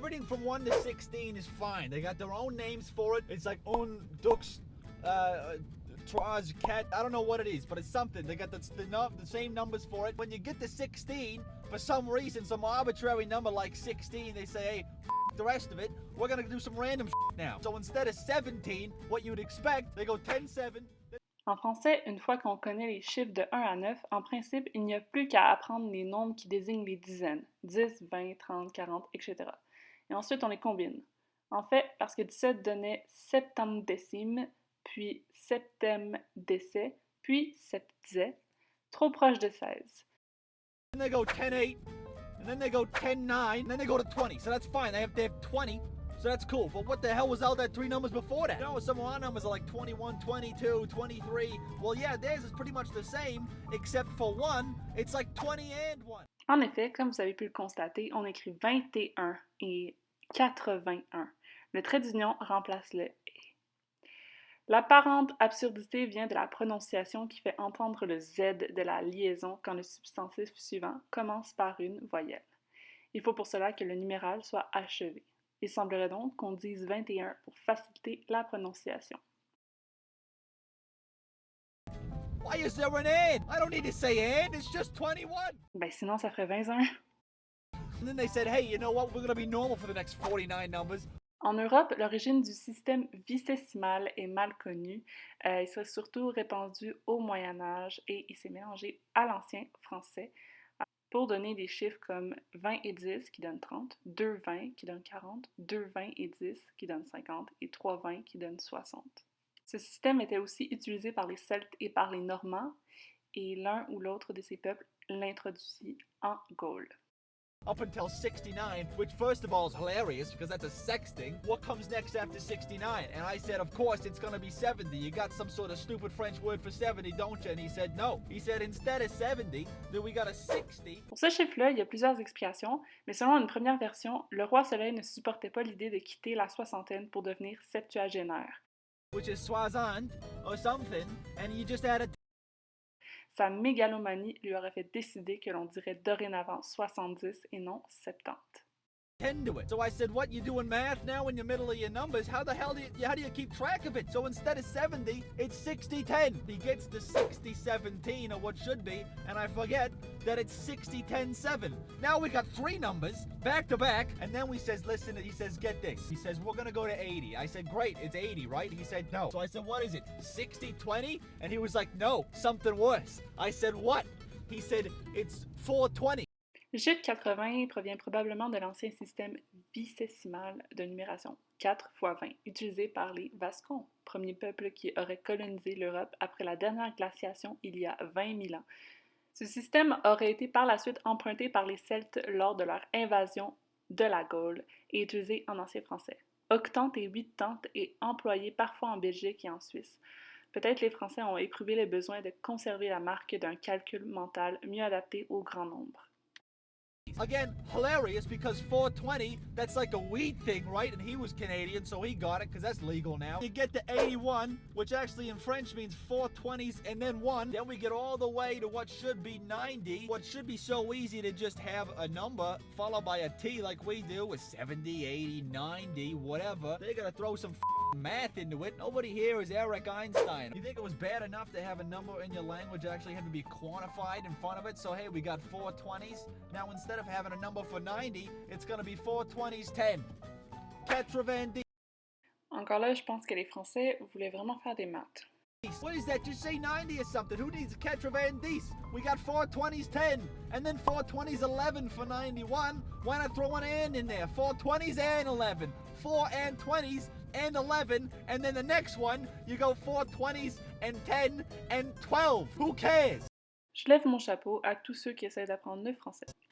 everything from 1 to 16 is fine. They got their own names for it. It's like un, dux, trois, cat. I don't know what it is, but it's something. They got the same numbers for it. When you get to 16, for some reason, some arbitrary number like 16, they say, hey, the rest of it, we're gonna do some random now. So instead of 17, what you would expect, they go 10, 7. En français, une fois qu'on connaît les chiffres de 1 à 9, en principe, il n'y a plus qu'à apprendre les nombres qui désignent les dizaines, 10, 20, 30, 40, etc. Et ensuite, on les combine. En fait, parce que 17 donnait septemdecim, puis septemdece, puis septze, trop proche de 16. Then they go 10, 8, and then they go 10, 9, and then they go to 20. So that's fine, they have 20. So that's cool, but what the hell was all that 3 numbers before that? You know, some of our numbers are like 21, 22, 23. Well, yeah, theirs is pretty much the same, except for one, it's like 20 and 1. En effet, comme vous avez pu le constater, on écrit 21 et 81. Le trait d'union remplace le « et ». L'apparente absurdité vient de la prononciation qui fait entendre le « z » de la liaison quand le substantif suivant commence par une voyelle. Il faut pour cela que le numéral soit achevé. Il semblerait donc qu'on dise 21 pour faciliter la prononciation. Why is there an and? I don't need to say and, it's just 21. Ben sinon, ça ferait 21. And then they said, hey, you know what, we're going to be normal for the next 49 numbers. En Europe, l'origine du système vicésimal est mal connue. Il serait surtout répandu au Moyen Âge et il s'est mélangé à l'ancien français pour donner des chiffres comme 20 et 10 qui donnent 30, 2 20 qui donnent 40, 2 20 et 10 qui donnent 50 et 3 20 qui donnent 60. Ce système était aussi utilisé par les Celtes et par les Normands et l'un ou l'autre de ces peuples l'introduisit en Gaule. Up until 69, which first of all is hilarious because that's a sex thing. What comes next after 69? And I said, of course, it's going to be 70. You got some sort of stupid French word for 70, don't you? And he said, no. He said, instead of 70, then we got a 60. Pour ce chiffre-là, il y a plusieurs explications, mais selon une première version, le roi Soleil ne supportait pas l'idée de quitter la soixantaine pour devenir septuagénaire. Which is soixante or something, and you just add a... Sa mégalomanie lui aurait fait décider que l'on dirait dorénavant 70 et non 70. 10 to it. So I said, what, you doing math now in the middle of your numbers? How the hell do you keep track of it? So instead of 70, it's 60-10. He gets to 60-17, or what should be, and I forget that it's 60-10-7. Now we got 3 numbers back to back, and then he says, listen, he says, get this. He says, we're gonna go to 80. I said, great, it's 80, right? He said, no. So I said, what is it, 60-20? And he was like, no, something worse. I said, what? He said, it's 420. Le chiffre 80 provient probablement de l'ancien système vicésimal de numération 4 fois 20, utilisé par les Vascons, premier peuple qui aurait colonisé l'Europe après la dernière glaciation il y a 20 000 ans. Ce système aurait été par la suite emprunté par les Celtes lors de leur invasion de la Gaule et utilisé en ancien français. Octante et huitante est employé parfois en Belgique et en Suisse. Peut-être les Français ont éprouvé le besoin de conserver la marque d'un calcul mental mieux adapté au grand nombre. Again, hilarious because 420, that's like a weed thing, right? And he was Canadian, so he got it because that's legal now. You get to 81, which actually in French means 4 20s and then 1. Then we get all the way to what should be 90. What should be so easy to just have a number followed by a T like we do with 70, 80, 90, whatever. They gotta throw some math into it. Nobody here is Eric Einstein. You think it was bad enough to have a number in your language that actually had to be quantified in front of it? So hey, we got 4 20s. Now instead of having a number for 90, it's gonna be 4 20s 10. Quatre-vingt-un. Encore là, je pense que les Français voulaient vraiment faire des maths. What is that? Just say 90 or something. Who needs a quatre-vingt-un? We got 4 20s 10, and then 4 20s 11 for 91. Why not throw an and in there? 4 20s and 11. 4 and 20s and 11, and then the next one, you go 4 20s and 10 and 12. Who cares? Je lève mon chapeau à tous ceux qui essaient d'apprendre le français.